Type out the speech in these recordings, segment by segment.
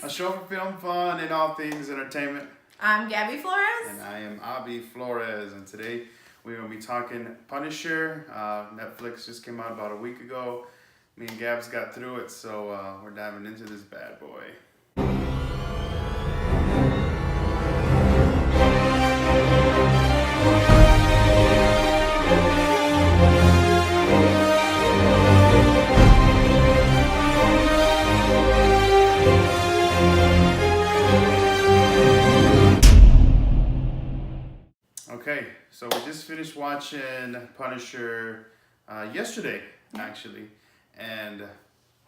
A show for film fun and all things entertainment. I'm Gabby Flores. And I am Avi Flores. And today we're going to be talking Punisher. Netflix just came out about a week ago. Me and Gabs got through it, so we're diving into this bad boy. Okay, so we just finished watching Punisher yesterday, actually, and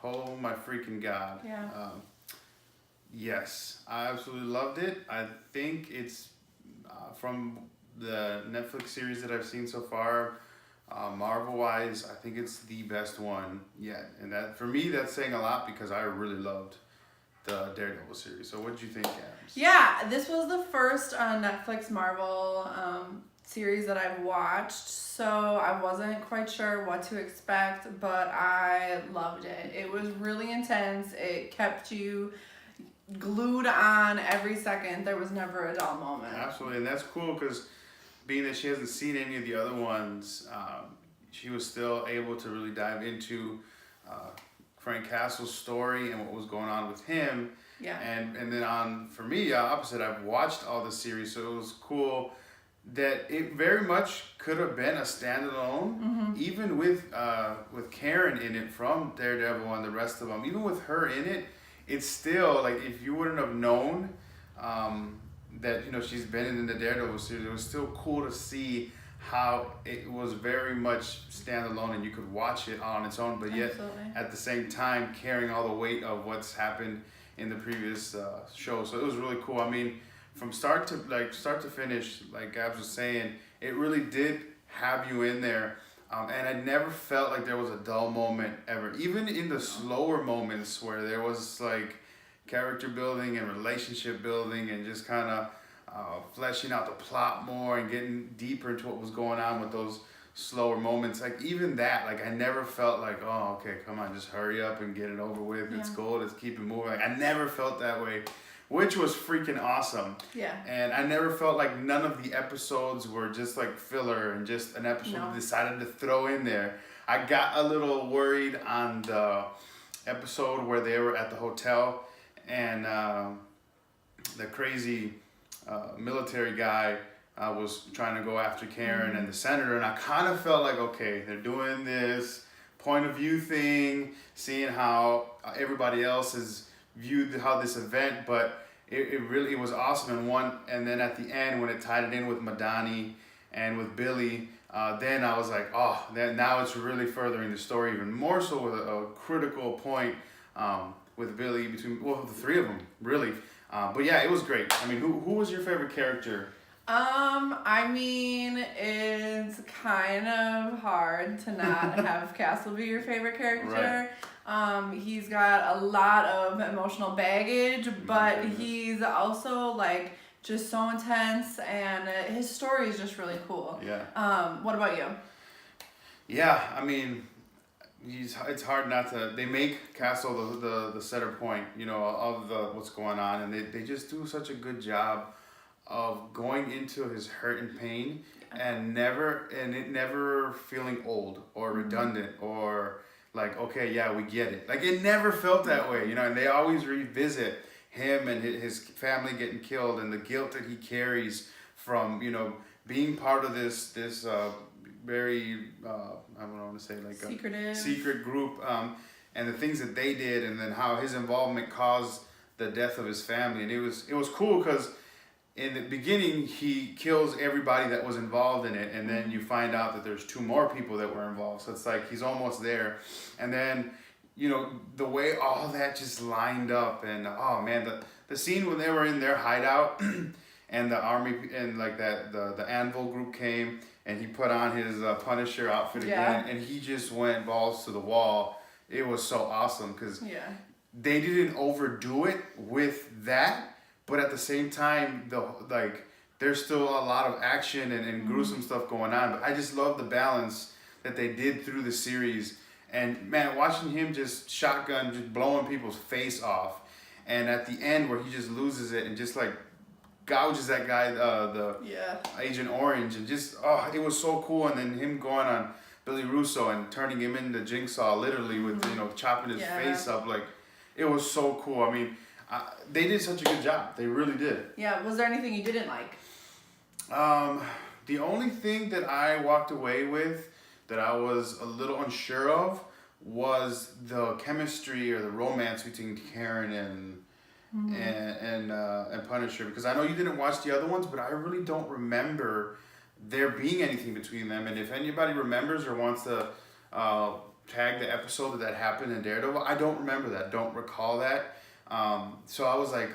oh my freaking god! Yeah. Yes, I absolutely loved it. I think it's from the Netflix series that I've seen so far, Marvel-wise, I think it's the best one yet, and that for me that's saying a lot because I really loved the Daredevil series. So what did you think, Gabs? Yeah, this was the first Netflix Marvel series that I've watched, so I wasn't quite sure what to expect, but I loved it. It was really intense. It kept you glued on every second. There was never a dull moment. Absolutely, and that's cool because being that she hasn't seen any of the other ones, she was still able to really dive into Frank Castle's story and what was going on with him. Yeah. And then for me, opposite, I've watched all the series, so it was cool that it very much could have been a standalone, even with Karen in it from Daredevil and the rest of them. Even with her in it, it's still like if you wouldn't have known that she's been in the Daredevil series, it was still cool to see how it was very much standalone and you could watch it on its own, but yet Absolutely. at the same time carrying all the weight of what's happened in the previous show. So it was really cool. I mean, from start to finish, like Gabs was saying, it really did have you in there. And I never felt like there was a dull moment ever. Even in the slower moments where there was like character building and relationship building and just kind of fleshing out the plot more and getting deeper into what was going on with those slower moments. Like even that, like I never felt like, oh, okay, come on, just hurry up and get it over with. Yeah. It's cool, let's keep it moving. Like I never felt that way, which was freaking awesome. Yeah. And I never felt like none of the episodes were just like filler and just an episode No. they decided to throw in there. I got a little worried on the episode where they were at the hotel and the crazy military guy was trying to go after Karen and the senator, and I kind of felt like, okay, they're doing this point of view thing, seeing how everybody else has viewed how this event, but it really was awesome. And then at the end when it tied it in with Madani and with Billy, then I was like, oh, then now it's really furthering the story even more so with a critical point with Billy between the three of them really. But yeah, it was great. I mean, who was your favorite character? I mean, it's kind of hard to not have Castle be your favorite character. Right. He's got a lot of emotional baggage, but goodness. he's also like just so intense, and his story is just really cool. Yeah. What about you? Yeah, I mean, it's hard not to. They make Castle the center point, of what's going on, and they just do such a good job of going into his hurt and pain and it never feeling old or redundant or like, okay, yeah, we get it. Like it never felt that way, and they always revisit him and his family getting killed and the guilt that he carries from, being part of this very I don't want to say like Secretive. a secret group, and the things that they did, and then how his involvement caused the death of his family. And it was cool because in the beginning he kills everybody that was involved in it, and then you find out that there's two more people that were involved, so it's like he's almost there. And then the way all that just lined up, and oh man, the scene when they were in their hideout and the army and like that the Anvil group came and he put on his Punisher outfit again, and he just went balls to the wall. It was so awesome because they didn't overdo it with that, but at the same time there's still a lot of action and gruesome stuff going on. But I just love the balance that they did through the series. And man, watching him just shotgun, just blowing people's face off, and at the end where he just loses it and just like gouges that guy, the Yeah. Agent Orange, and just it was so cool. And then him going on Billy Russo and turning him into Jigsaw, literally with chopping his face up, like it was so cool. I mean, they did such a good job. They really did. Yeah. Was there anything you didn't like? The only thing that I walked away with that I was a little unsure of was the chemistry or the romance between Karen and Punisher, because I know you didn't watch the other ones, but I really don't remember there being anything between them. And if anybody remembers or wants to tag the episode that happened in Daredevil, I don't remember that. Don't recall that. So I was like,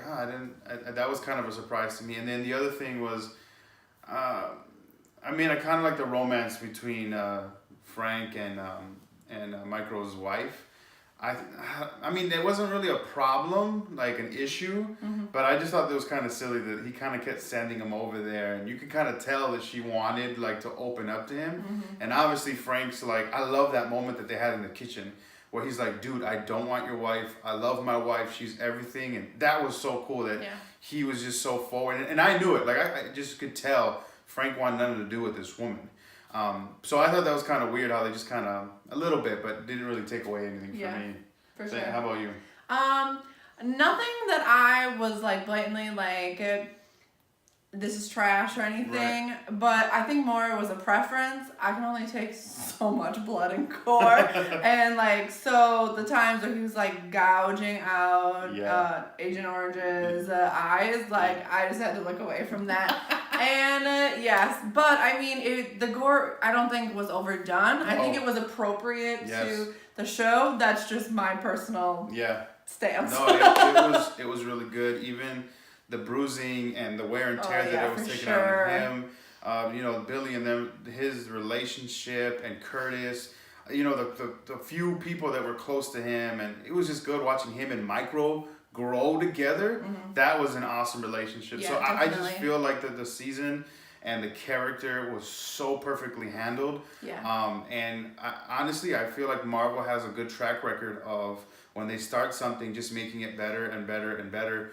that was kind of a surprise to me. And then the other thing was, I kind of like the romance between Frank and Mike Rose's wife. I mean, there wasn't really a problem, like an issue, but I just thought it was kind of silly that he kind of kept sending him over there, and you could kind of tell that she wanted like to open up to him, and obviously Frank's like, I love that moment that they had in the kitchen where he's like, dude, I don't want your wife, I love my wife, she's everything, and that was so cool that he was just so forward, and I knew it, like I just could tell Frank wanted nothing to do with this woman. So I thought that was kind of weird how they just kind of, a little bit, but didn't really take away anything for me. For sure. How about you? Nothing that I was like blatantly like, this is trash or anything, but I think more it was a preference. I can only take so much blood and gore. And like, so the times where he was like gouging out Agent Orange's eyes, like I just had to look away from that. And yes, but I mean, the gore I don't think was overdone. I think it was appropriate to the show. That's just my personal stance. No, it was really good. Even the bruising and the wear and tear that it was taking out of him. Billy and them, his relationship, and Curtis. The few people that were close to him, and it was just good watching him and Micro grow together. That was an awesome relationship. Yeah, so I just feel like the season and the character was so perfectly handled. And honestly, I feel like Marvel has a good track record of when they start something, just making it better and better and better.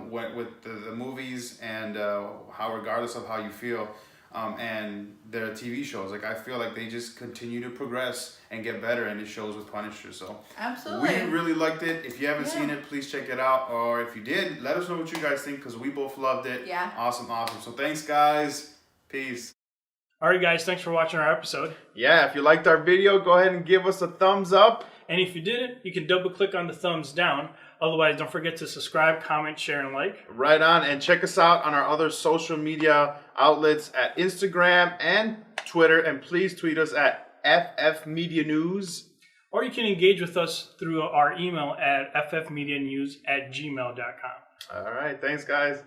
With the movies and how, regardless of how you feel, and their TV shows, like I feel like they just continue to progress and get better, and it shows with Punisher. So absolutely, we really liked it. If you haven't seen it, please check it out, or if you did, let us know what you guys think, because we both loved it. Awesome. So thanks, guys. Peace. All right, guys, thanks for watching our episode. If you liked our video, go ahead and give us a thumbs up. And if you didn't, you can double click on the thumbs down. Otherwise, don't forget to subscribe, comment, share, and like. Right on. And check us out on our other social media outlets at Instagram and Twitter. And please tweet us at FF Media News. Or you can engage with us through our email at ffmedianews@gmail.com. All right. Thanks, guys.